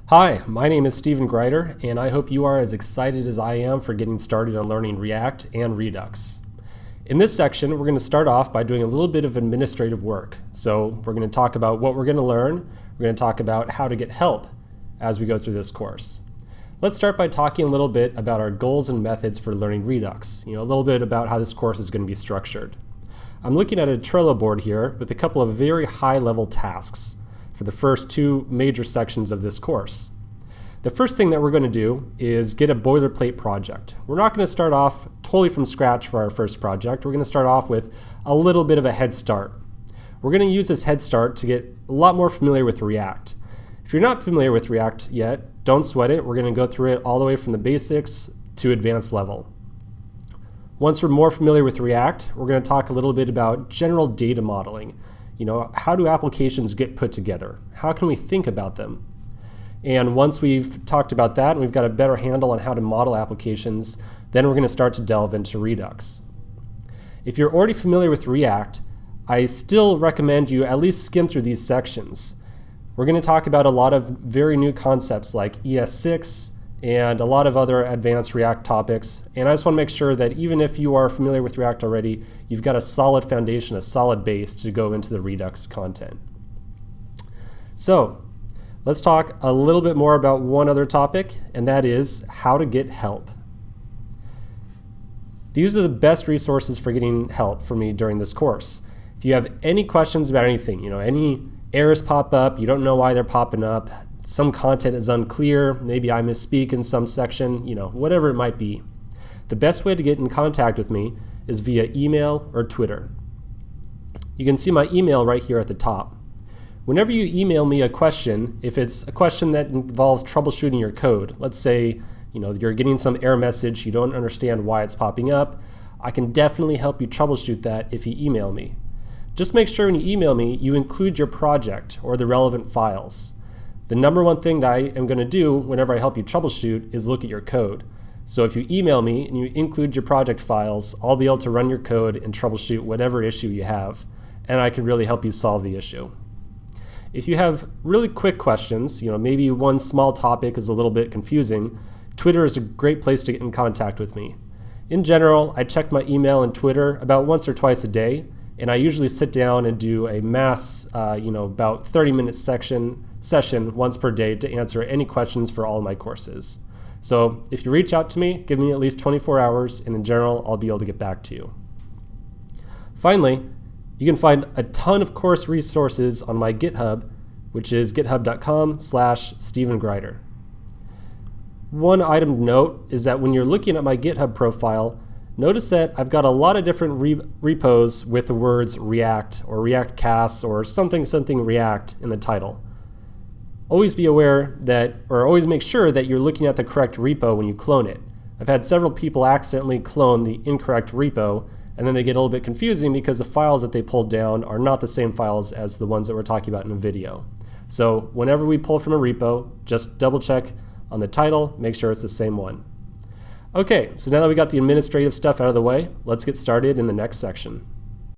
Hi, my name is Steven Greider, and I hope you are as excited as I am for getting started on learning React and Redux. In this section, we're going to start off by doing a little bit of administrative work. So we're going to talk about what we're going to learn. We're going to talk about how to get help as we go through this course. Let's start by talking a little bit about our goals and methods for learning Redux. A little bit about how this course is going to be structured. I'm looking at a Trello board here with a couple of very high-level tasks for the first two major sections of this course. The first thing that we're going to do is get a boilerplate project. We're not going to start off totally from scratch for our first project. We're going to start off with a little bit of a head start. We're going to use this head start to get a lot more familiar with React. If you're not familiar with React yet, don't sweat it. We're going to go through it all the way from the basics to advanced level. Once we're more familiar with React, we're going to talk a little bit about general data modeling. How do applications get put together? How can we think about them? And once we've talked about that and we've got a better handle on how to model applications, then we're going to start to delve into Redux. If you're already familiar with React, I still recommend you at least skim through these sections. We're going to talk about a lot of very new concepts like ES6 and a lot of other advanced React topics. And I just want to make sure that even if you are familiar with React already, you've got a solid foundation, a solid base to go into the Redux content. So let's talk a little bit more about one other topic, and that is how to get help. These are the best resources for getting help for me during this course. If you have any questions about anything, any errors pop up, you don't know why they're popping up, some content is unclear, maybe I misspeak in some section, whatever it might be. The best way to get in contact with me is via email or Twitter. You can see my email right here at the top. Whenever you email me a question, if it's a question that involves troubleshooting your code, let's say you're getting some error message, you don't understand why it's popping up, I can definitely help you troubleshoot that if you email me. Just make sure when you email me, you include your project or the relevant files. The number one thing that I am going to do whenever I help you troubleshoot is look at your code. So if you email me and you include your project files, I'll be able to run your code and troubleshoot whatever issue you have, and I can really help you solve the issue. If you have really quick questions, maybe one small topic is a little bit confusing, Twitter is a great place to get in contact with me. In general, I check my email and Twitter about once or twice a day, and I usually sit down and do a mass, about 30-minute session once per day to answer any questions for all of my courses. So if you reach out to me, give me at least 24 hours, and in general, I'll be able to get back to you. Finally, you can find a ton of course resources on my GitHub, which is github.com/StevenGreider. One item to note is that when you're looking at my GitHub profile, notice that I've got a lot of different repos with the words React or React Casts or something React in the title. Always be aware that, or always make sure that you're looking at the correct repo when you clone it. I've had several people accidentally clone the incorrect repo, and then they get a little bit confusing because the files that they pulled down are not the same files as the ones that we're talking about in the video. So whenever we pull from a repo, just double check on the title, make sure it's the same one. Okay, so now that we got the administrative stuff out of the way, let's get started in the next section.